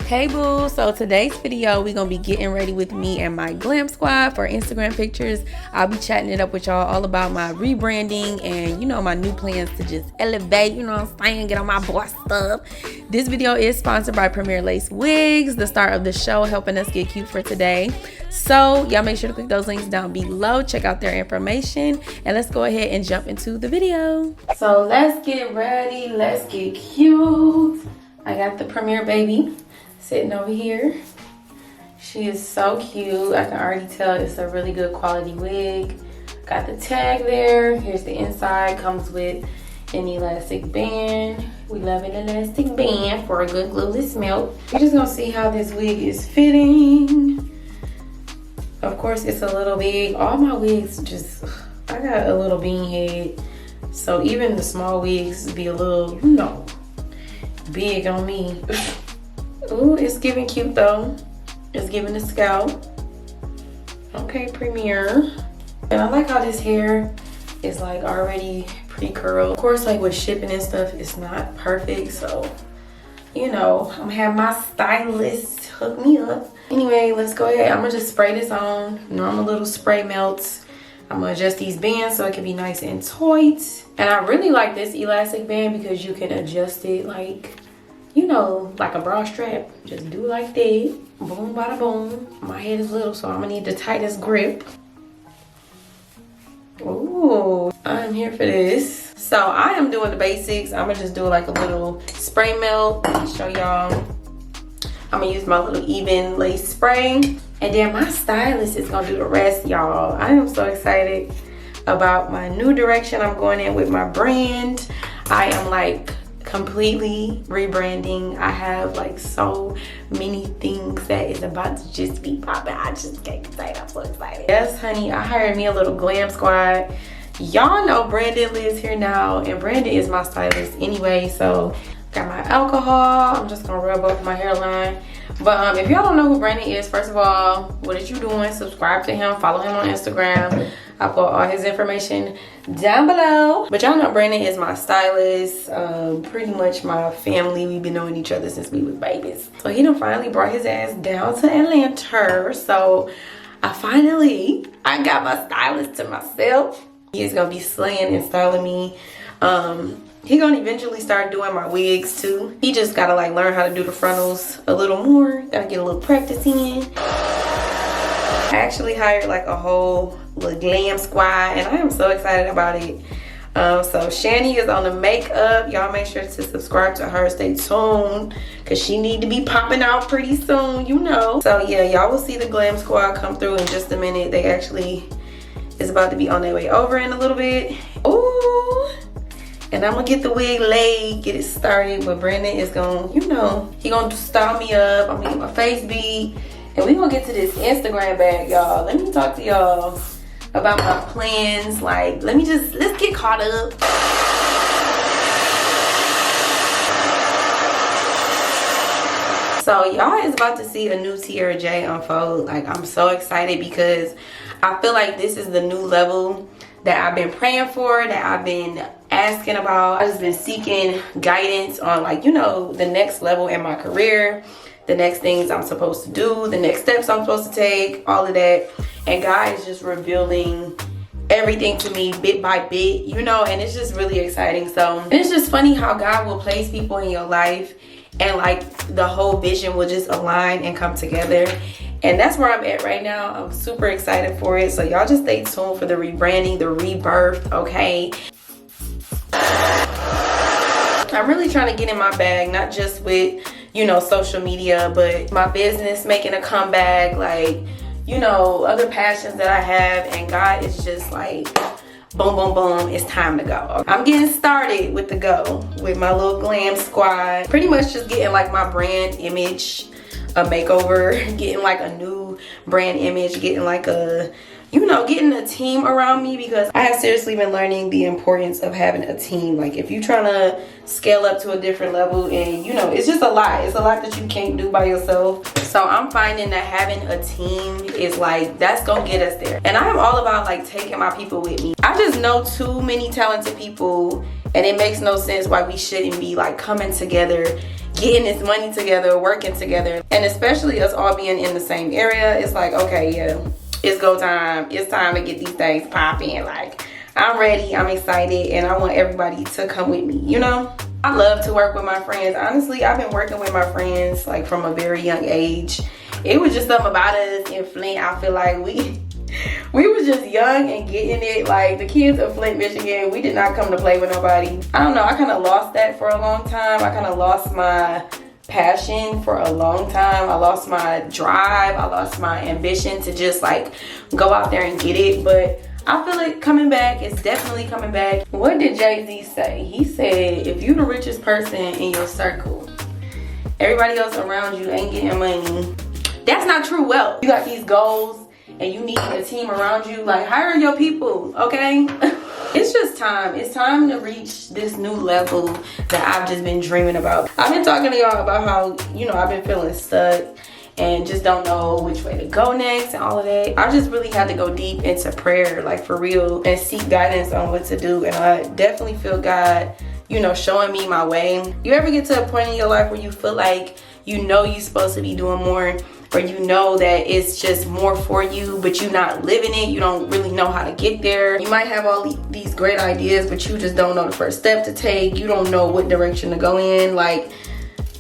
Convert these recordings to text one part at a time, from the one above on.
Hey boo, so today's video we're gonna be getting ready with me and my glam squad for Instagram pictures. I'll be chatting it up with y'all all about my rebranding and my new plans to just elevate, what I'm saying, get on my boss stuff. This video is sponsored by Premier Lace Wigs, the star of the show, helping us get cute for today. So y'all make sure to click those links down below, check out their information, and let's go ahead and jump into the video. So let's get ready, let's get cute. I got the Premier baby sitting over here. She is so cute. I can already tell it's a really good quality wig. Got the tag there. Here's the inside. Comes with an elastic band. We love an elastic band for a good glueless melt. We're just gonna see how this wig is fitting. Of course, it's a little big. All my wigs I got a little bean head. So even the small wigs be a little, big on me. Ooh, it's giving cute though. It's giving the scalp. Okay, Premier. And I like how this hair is like already pre-curled. Of course, like with shipping and stuff, it's not perfect. So, I'm gonna have my stylist hook me up. Anyway, let's go ahead. I'm gonna just spray this on. Normal little spray melts. I'm gonna adjust these bands so it can be nice and tight. And I really like this elastic band because you can adjust it like a bra strap. Just do like that. Boom, bada boom. My head is little, so I'm gonna need the tightest grip. Ooh, I'm here for this. So I am doing the basics. I'm gonna just do like a little spray melt. Let me show y'all. I'm gonna use my little even lace spray. And then my stylist is gonna do the rest, y'all. I am so excited about my new direction I'm going in with my brand. I am like completely rebranding. I have like so many things that is about to just be popping. I just can't excited. I'm so excited. Yes, honey, I hired me a little glam squad. Y'all know Brandon lives here now, and Brandon is my stylist anyway. So got my alcohol. I'm just gonna rub off my hairline. But if y'all don't know who Brandon is, first of all, what is you doing? Subscribe to him, follow him on Instagram. I'll put all his information down below. But y'all know Brandon is my stylist, pretty much my family. We've been knowing each other since we was babies. So he done finally brought his ass down to Atlanta. So I got my stylist to myself. He is gonna be slaying and styling me. He gonna eventually start doing my wigs too. He just gotta like learn how to do the frontals a little more. Gotta get a little practice in. I actually hired like a whole little glam squad, and I am so excited about it. So Shani is on the makeup. Y'all make sure to subscribe to her. Stay tuned, cause she need to be popping out pretty soon, So yeah, y'all will see the glam squad come through in just a minute. They actually is about to be on their way over in a little bit. Ooh. And I'm gonna get the wig laid, get it started. But Brandon is gonna, he gonna style me up. I'm gonna get my face beat. And we gonna get to this Instagram bag, y'all. Let me talk to y'all about my plans. Like, let's get caught up. So y'all is about to see a new Tierra J unfold. Like, I'm so excited because I feel like this is the new level that I've been praying for, that I've been asking about. I've just been seeking guidance on the next level in my career, the next things I'm supposed to do, the next steps I'm supposed to take, all of that. And God is just revealing everything to me bit by bit, and it's just really exciting. So it's just funny how God will place people in your life and the whole vision will just align and come together. And that's where I'm at right now. I'm super excited for it. So y'all just stay tuned for the rebranding, the rebirth, okay? I'm really trying to get in my bag, not just with, social media, but my business making a comeback, other passions that I have. And God is just like, boom, boom, boom, it's time to go. I'm getting started with the go with my little glam squad. Pretty much just getting my brand image a makeover, getting a new brand image, getting getting a team around me, because I have seriously been learning the importance of having a team. If you're trying to scale up to a different level, and it's just a lot. It's a lot that you can't do by yourself. So I'm finding that having a team is that's gonna get us there. And I am all about taking my people with me. I just know too many talented people, and it makes no sense why we shouldn't be coming together getting this money together, working together. And especially us all being in the same area, it's like, okay, yeah, it's go time. It's time to get these things popping. Like, I'm ready, I'm excited, and I want everybody to come with me, you know? I love to work with my friends. Honestly, I've been working with my friends like from a very young age. It was just something about us in Flint. I feel like we was just young and getting it. Like, the kids of Flint, Michigan, we did not come to play with nobody. I don't know, I kind of lost that for a long time. I kind of lost my passion for a long time. I lost my drive. I lost my ambition to just like go out there and get it. But I feel it coming back. It's definitely coming back. What did Jay-Z say? He said, if you the richest person in your circle, everybody else around you ain't getting money. That's not true wealth. You got these goals and you need a team around you. Like, hire your people, okay? It's just time. It's time to reach this new level that I've just been dreaming about. I've been talking to y'all about how, you know, I've been feeling stuck and just don't know which way to go next and all of that. I just really had to go deep into prayer, like for real, and seek guidance on what to do. And I definitely feel God, you know, showing me my way. You ever get to a point in your life where you feel like you know you're supposed to be doing more, or you know that it's just more for you, but you're not living it? You don't really know how to get there. You might have all these great ideas, but you just don't know the first step to take. You don't know what direction to go in. Like,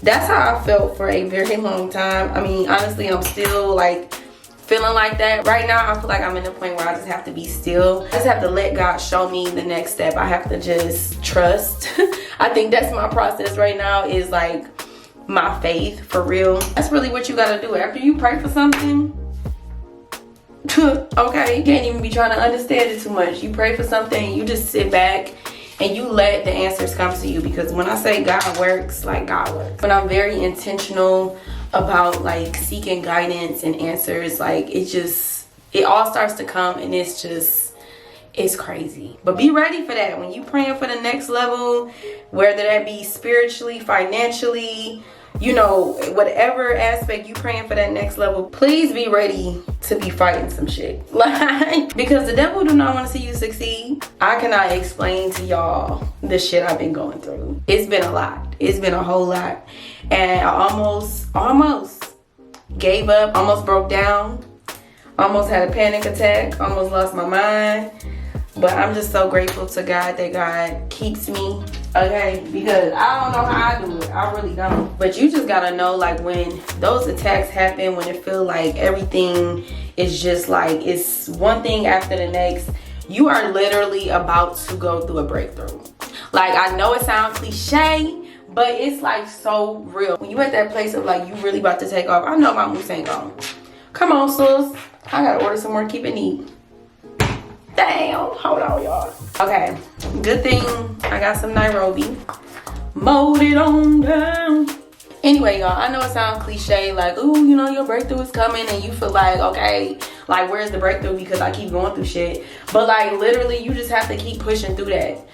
that's how I felt for a very long time. I mean, honestly, I'm still like feeling like that. Right now, I feel like I'm in the point where I just have to be still. I just have to let God show me the next step. I have to just trust. I think that's my process right now, is like my faith, for real. That's really what you gotta do. After you pray for something, okay, you can't even be trying to understand it too much. You pray for something, you just sit back and you let the answers come to you. Because when I say God works, like God works. When I'm very intentional about like seeking guidance and answers, like it all starts to come, and it's crazy. But be ready for that. When you praying for the next level, whether that be spiritually, financially, you know, whatever aspect you praying for that next level, please be ready to be fighting some shit. Like, because the devil do not want to see you succeed. I cannot explain to y'all the shit I've been going through. It's been a lot. It's been a whole lot. And I almost gave up, almost broke down, almost had a panic attack, almost lost my mind. But I'm just so grateful to God that God keeps me, okay? Because I don't know how I do it. I really don't. But you just gotta know, like, when those attacks happen, when it feels like everything is just like, it's one thing after the next, you are literally about to go through a breakthrough. Like, I know it sounds cliche, but it's like so real. When you at that place of like, you really about to take off, I know my moose ain't gone. Come on, sis. I gotta order some more, keep it neat. Damn, hold on, y'all. Okay, good thing I got some Nairobi. Mowed it on down. Anyway, y'all, I know it sounds cliche, like, ooh, you know, your breakthrough is coming, and you feel like, okay, like, where's the breakthrough? Because I keep going through shit. But like, literally, you just have to keep pushing through that.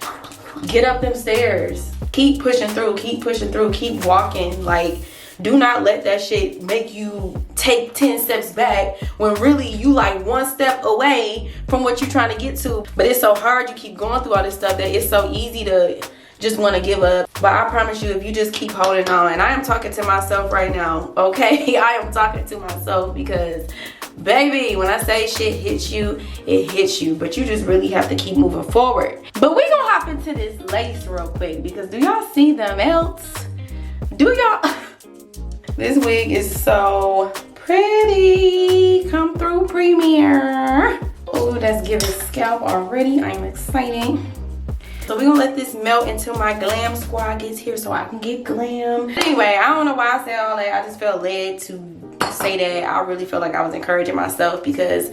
Get up them stairs. Keep pushing through, keep walking. Like, do not let that shit make you take 10 steps back when really you like one step away from what you're trying to get to. But it's so hard, you keep going through all this stuff, that it's so easy to just want to give up. But I promise you, if you just keep holding on, and I am talking to myself right now, okay? I am talking to myself, because baby, when I say shit hits you, it hits you. But you just really have to keep moving forward. But we gonna hop into this lace real quick, because do y'all see them melts? Do y'all? This wig is so pretty. Come through, Premiere. Oh, that's giving scalp already. I'm excited. So we're gonna let this melt until my glam squad gets here so I can get glam. Anyway, I don't know why I said all that. I just felt led to say that. I really felt like I was encouraging myself, because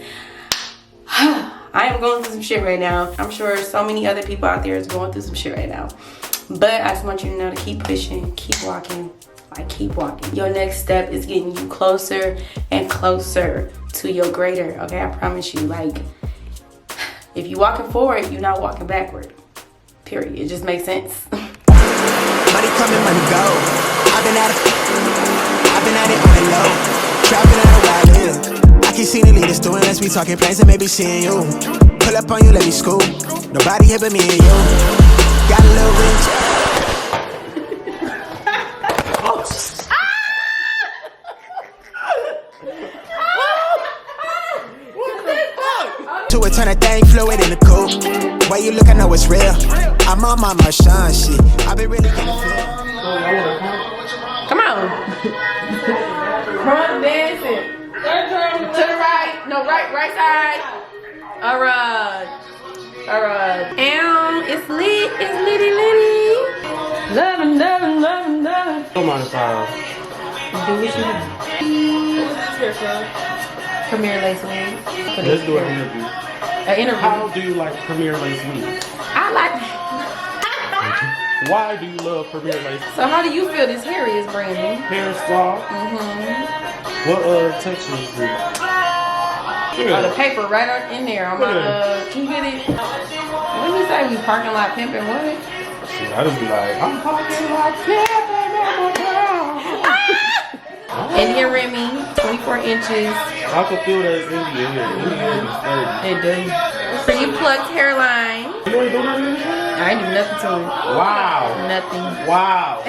I am going through some shit right now. I'm sure so many other people out there is going through some shit right now. But I just want you to know to keep pushing, keep walking. Like, keep walking. Your next step is getting you closer and closer to your greater, okay? I promise you. Like, if you're walking forward, you're not walking backward. Period. It just makes sense. Money coming, money go. I've been at it on the low. Trapping out where I live. I keep seeing the leaders doing, let's be talking plans and maybe seeing you. Pull up on you, let me scoop. Nobody here but me and you. Got a little rich. way you look, I know it's real. I'm on my Marshawn shit. I've been really getting feel. Come on. Front dancing. To the right. No, right side. Alright. It's lit. It's litty. Loving. Come on, child. Do what you do. Premier Lace Wig. Let's do an interview. An interview. How do you like Premier Lace Wig? I like. Why do you love Premier Lace? So how do you feel this hair is, Brandon? Hair is soft. What texture is it? Oh, the paper right up in there. I'm can you get it? What did you say? We parking lot pimping what? I just be like, I'm parking lot pimping. Indian Remy, 24 inches. I can feel that it's Indian. It does. Pre-plucked hairline. You ain't do nothing? I ain't do nothing to it. Wow. Nothing. Wow.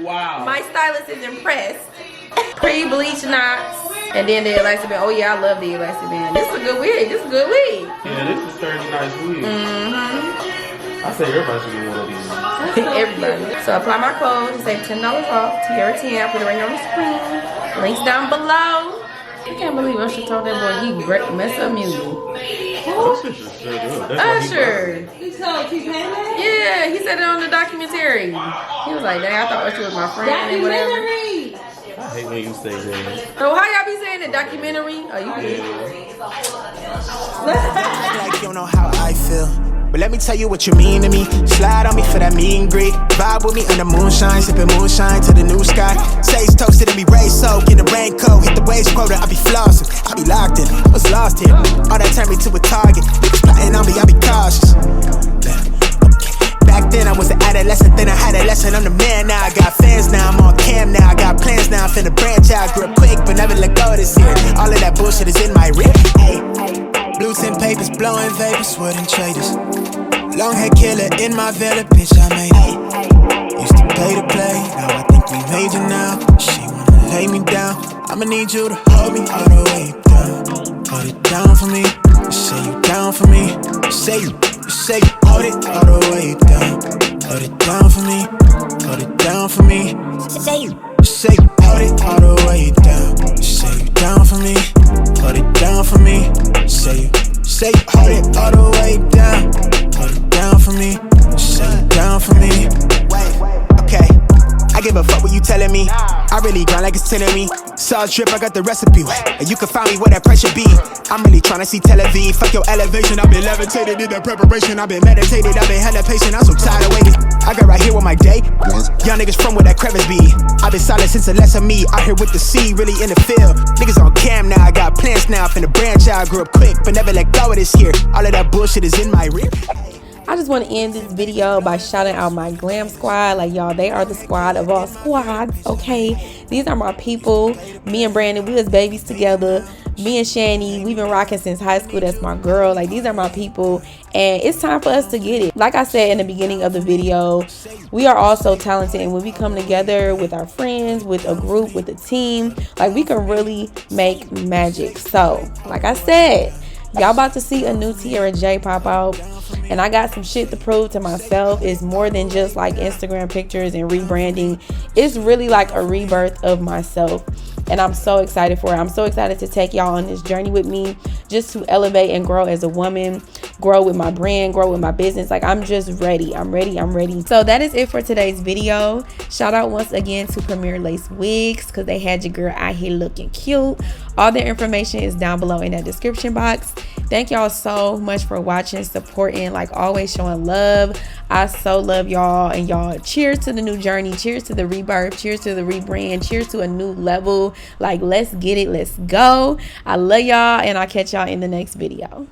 Wow. My stylist is impressed. Pre-bleached knots. And then the elastic band. Oh yeah, I love the elastic band. This is a good wig. Yeah, this is 30 nice wig. I say everybody should get one of these. Everybody. So apply my code to save $10 off. Tierra 10. Put it right here on the screen. Links down below. I can't believe Usher told that boy he mess up music. Usher. He told T-Pain that? Yeah, he said it on the documentary. He was like, dang, I thought Usher was my friend and whatever. Documentary. I hate when you say that. So how y'all be saying the documentary? Oh, you good? Like you don't know how I feel. But let me tell you what you mean to me. Slide on me for that meet and greet. Vibe with me under moonshine, sipping moonshine to the new sky. Sage toasted and be raised soaked in the raincoat. Hit the waves quota, I be flossing. I be locked in, I was lost here. All that turned me to a target. Niggas plotting on me, I be cautious. Back then I was an adolescent, then I had a lesson. I'm the man now, I got fans now, I'm on cam now. I got plans now, I'm finna branch out. Grew up quick, but never let go this year. All of that bullshit is in my rip. Hey. Blue tint papers, blowing vapors, wooden traders. Long hair killer in my villa, bitch, I made it. Used to play to play, now I think we major now. She wanna lay me down, I'ma need you to hold me all the way down. Hold it down for me, you say you down for me. You say you hold it all the way down. Hold it down for me, hold it down for me. Say you hold it all the way down. You say you down for me, hold it down for me. Say you hold it all the way down. Hold it down for me, say you down for me. Okay, I give a fuck what you telling me. I really grind like it's 10 of me. Sauce drip, I got the recipe. And you can find me where that pressure be. I'm really tryna see Tel Aviv. Fuck your elevation, I've been levitated in the preparation. I've been meditated, I've been hella patient. I'm so tired of waiting. I got right here with my day. Young niggas from where that crevice be. I've been silent since the less of me. Out here with the C, really in the field. Niggas on cam now, I got plans now. Finna branch out, grew up quick, but never let go of this year. All of that bullshit is in my rear. I just want to end this video by shouting out my glam squad. Like, y'all, they are the squad of all squads, okay? These are my people. Me and Brandon, we was babies together. Me and Shani, we've been rocking since high school. That's my girl. Like, these are my people, and it's time for us to get it. Like I said in the beginning of the video, we are all so talented, and when we come together with our friends, with a group, with a team, like, we can really make magic. So, like I said, y'all about to see a new Tierra J pop out, and I got some shit to prove to myself. It's more than just like Instagram pictures and rebranding. It's really like a rebirth of myself, and I'm so excited for it. I'm so excited to take y'all on this journey with me, just to elevate and grow as a woman, grow with my brand, grow with my business. Like, I'm just ready. I'm ready. So that is it for today's video. Shout out once again to Premier Lace Wigs, because they had your girl out here looking cute. All their information is down below in that description box. Thank y'all so much for watching, supporting, like always, showing love. I so love y'all, and y'all, cheers to the new journey, cheers to the rebirth, cheers to the rebrand, cheers to a new level. Like, let's get it, let's go. I love y'all, and I'll catch y'all in the next video.